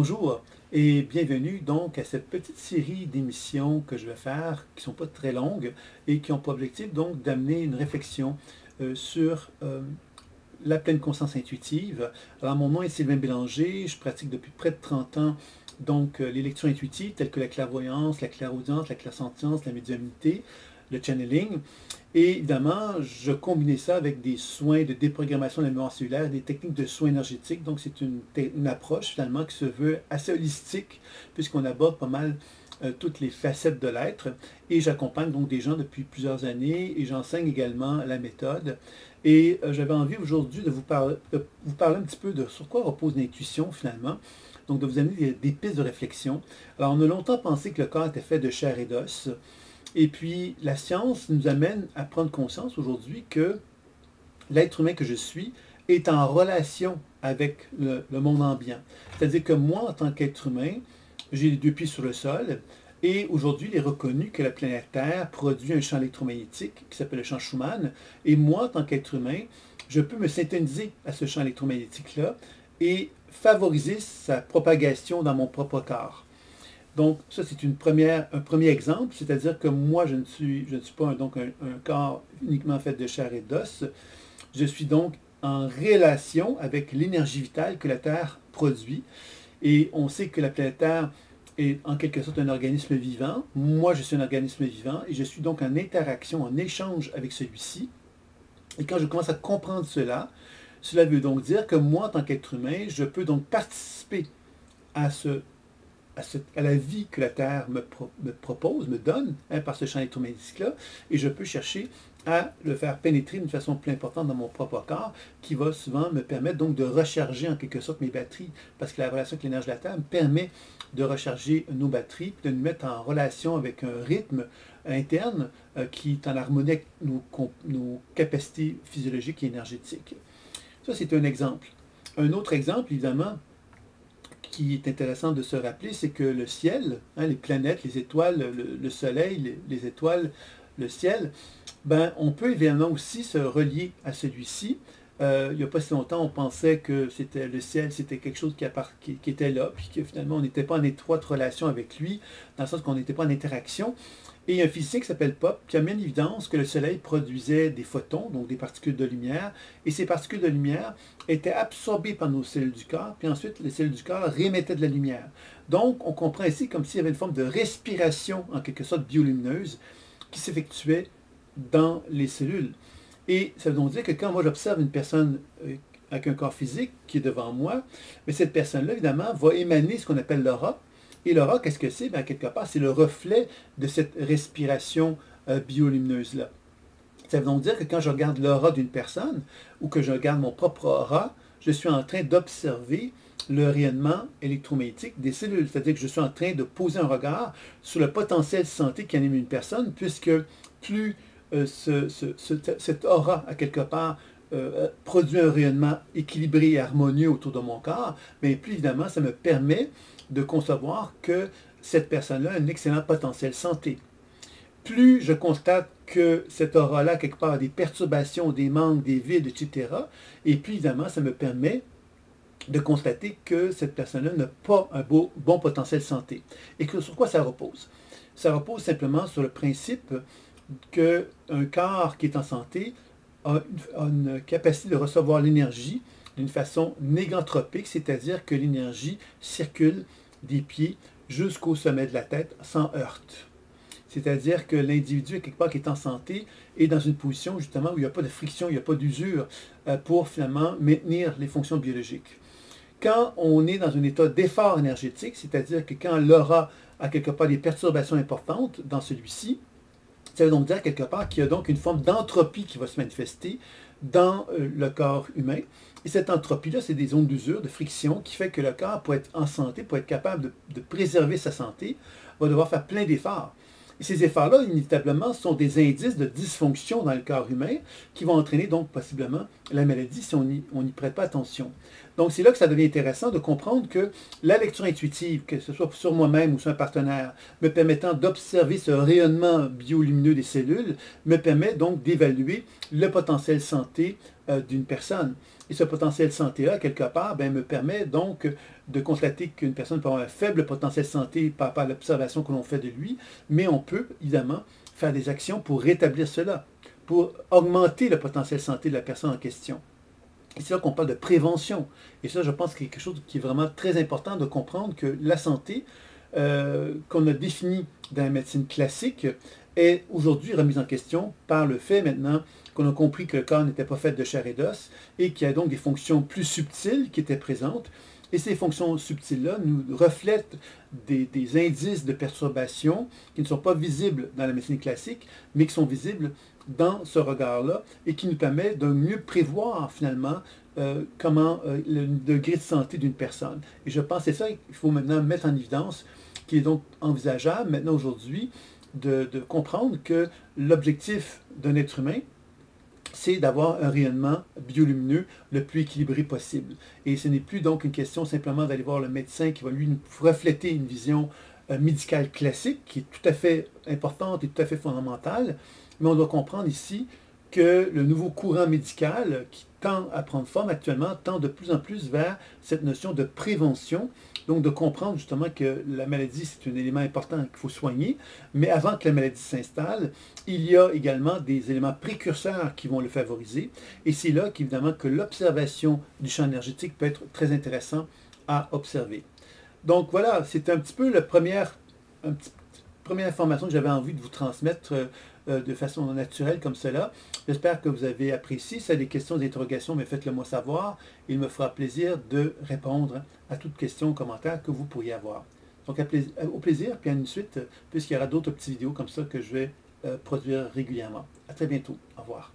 Bonjour et bienvenue donc à cette petite série d'émissions que je vais faire, qui ne sont pas très longues et qui ont pour objectif donc d'amener une réflexion sur la pleine conscience intuitive. Alors mon nom est Sylvain Bélanger, je pratique depuis près de 30 ans donc les lectures intuitives telles que la clairvoyance, la clairaudience, la clairsentience, la médiumnité, le channeling. Et évidemment, je combinais ça avec des soins de déprogrammation de la mémoire cellulaire, des techniques de soins énergétiques. Donc c'est une approche finalement qui se veut assez holistique puisqu'on aborde pas mal toutes les facettes de l'être. Et j'accompagne donc des gens depuis plusieurs années et j'enseigne également la méthode. Et j'avais envie aujourd'hui de vous parler un petit peu de sur quoi repose l'intuition finalement. Donc de vous amener des pistes de réflexion. Alors on a longtemps pensé que le corps était fait de chair et d'os. Et puis, la science nous amène à prendre conscience aujourd'hui que l'être humain que je suis est en relation avec le monde ambiant. C'est-à-dire que moi, en tant qu'être humain, j'ai les deux pieds sur le sol, et aujourd'hui, il est reconnu que la planète Terre produit un champ électromagnétique qui s'appelle le champ Schumann, et moi, en tant qu'être humain, je peux me synthétiser à ce champ électromagnétique-là et favoriser sa propagation dans mon propre corps. Donc, ça, c'est un premier exemple, c'est-à-dire que moi, je ne suis pas un corps uniquement fait de chair et d'os. Je suis donc en relation avec l'énergie vitale que la Terre produit. Et on sait que la planète Terre est en quelque sorte un organisme vivant. Moi, je suis un organisme vivant et je suis donc en interaction, en échange avec celui-ci. Et quand je commence à comprendre cela, cela veut donc dire que moi, en tant qu'être humain, je peux donc participer à la vie que la Terre me propose, me donne, par ce champ électromagnétique-là, et je peux chercher à le faire pénétrer d'une façon plus importante dans mon propre corps, qui va souvent me permettre donc de recharger en quelque sorte mes batteries, parce que la relation avec l'énergie de la Terre me permet de recharger nos batteries, de nous mettre en relation avec un rythme interne qui est en harmonie avec nos capacités physiologiques et énergétiques. Ça, c'est un exemple. Un autre exemple, évidemment, qui est intéressant de se rappeler, c'est que le ciel, les planètes, les étoiles, le soleil, les étoiles, le ciel, on peut évidemment aussi se relier à celui-ci. Il n'y a pas si longtemps, on pensait que le ciel, c'était quelque chose qui était là, puis que finalement, on n'était pas en étroite relation avec lui, dans le sens qu'on n'était pas en interaction. Et il y a un physicien qui s'appelle Pop qui a mis en évidence que le Soleil produisait des photons, donc des particules de lumière, et ces particules de lumière étaient absorbées par nos cellules du corps, puis ensuite les cellules du corps réémettaient de la lumière. Donc on comprend ici comme s'il y avait une forme de respiration, en quelque sorte biolumineuse, qui s'effectuait dans les cellules. Et ça veut donc dire que quand moi j'observe une personne avec un corps physique qui est devant moi, mais cette personne-là, évidemment, va émaner ce qu'on appelle l'aura. Et l'aura, qu'est-ce que c'est? Quelque part, c'est le reflet de cette respiration biolumineuse-là. Ça veut donc dire que quand je regarde l'aura d'une personne, ou que je regarde mon propre aura, je suis en train d'observer le rayonnement électromagnétique des cellules. C'est-à-dire que je suis en train de poser un regard sur le potentiel santé qui anime une personne, puisque plus cette aura, à quelque part, produit un rayonnement équilibré et harmonieux autour de mon corps, mais plus évidemment, ça me permet de concevoir que cette personne-là a un excellent potentiel santé. Plus je constate que cette aura-là, quelque part, a des perturbations, des manques, des vides, etc., et plus évidemment, ça me permet de constater que cette personne-là n'a pas un bon potentiel santé. Et sur quoi ça repose? Ça repose simplement sur le principe qu'un corps qui est en santé a une capacité de recevoir l'énergie d'une façon négantropique, c'est-à-dire que l'énergie circule des pieds jusqu'au sommet de la tête sans heurte. C'est-à-dire que l'individu, quelque part, qui est en santé, est dans une position justement où il n'y a pas de friction, il n'y a pas d'usure pour finalement maintenir les fonctions biologiques. Quand on est dans un état d'effort énergétique, c'est-à-dire que quand l'aura a quelque part des perturbations importantes dans celui-ci, ça veut donc dire quelque part qu'il y a donc une forme d'entropie qui va se manifester dans le corps humain. Et cette entropie-là, c'est des zones d'usure, de friction, qui fait que le corps, pour être en santé, pour être capable de préserver sa santé, va devoir faire plein d'efforts. Et ces efforts-là, inévitablement, sont des indices de dysfonction dans le corps humain qui vont entraîner donc possiblement la maladie si on n'y prête pas attention. Donc c'est là que ça devient intéressant de comprendre que la lecture intuitive, que ce soit sur moi-même ou sur un partenaire, me permettant d'observer ce rayonnement biolumineux des cellules, me permet donc d'évaluer le potentiel santé d'une personne. Et ce potentiel santé-là, quelque part, ben, me permet donc de constater qu'une personne peut avoir un faible potentiel santé par rapport à l'observation que l'on fait de lui, mais on peut évidemment faire des actions pour rétablir cela, pour augmenter le potentiel santé de la personne en question. Et c'est là qu'on parle de prévention. Et ça, je pense que c'est quelque chose qui est vraiment très important de comprendre que la santé, qu'on a définie dans la médecine classique, est aujourd'hui remise en question par le fait maintenant qu'on a compris que le corps n'était pas fait de chair et d'os et qu'il y a donc des fonctions plus subtiles qui étaient présentes. Et ces fonctions subtiles-là nous reflètent des indices de perturbation qui ne sont pas visibles dans la médecine classique, mais qui sont visibles dans ce regard-là et qui nous permet de mieux prévoir finalement comment le degré de santé d'une personne. Et je pense que c'est ça qu'il faut maintenant mettre en évidence, qui est donc envisageable maintenant aujourd'hui de comprendre que l'objectif d'un être humain, c'est d'avoir un rayonnement biolumineux le plus équilibré possible. Et ce n'est plus donc une question simplement d'aller voir le médecin qui va lui refléter une vision médicale classique, qui est tout à fait importante et tout à fait fondamentale, mais on doit comprendre ici que le nouveau courant médical qui tend à prendre forme actuellement tend de plus en plus vers cette notion de prévention, donc de comprendre justement que la maladie c'est un élément important qu'il faut soigner, mais avant que la maladie s'installe, il y a également des éléments précurseurs qui vont le favoriser, et c'est là qu'évidemment que l'observation du champ énergétique peut être très intéressant à observer. Donc voilà, c'est un petit peu la première information que j'avais envie de vous transmettre de façon naturelle comme cela. J'espère que vous avez apprécié. Si vous avez des questions, des interrogations, mais faites-le moi savoir. Il me fera plaisir de répondre à toutes questions ou commentaires que vous pourriez avoir. Donc au plaisir, puis à une suite, puisqu'il y aura d'autres petites vidéos comme ça que je vais produire régulièrement. À très bientôt. Au revoir.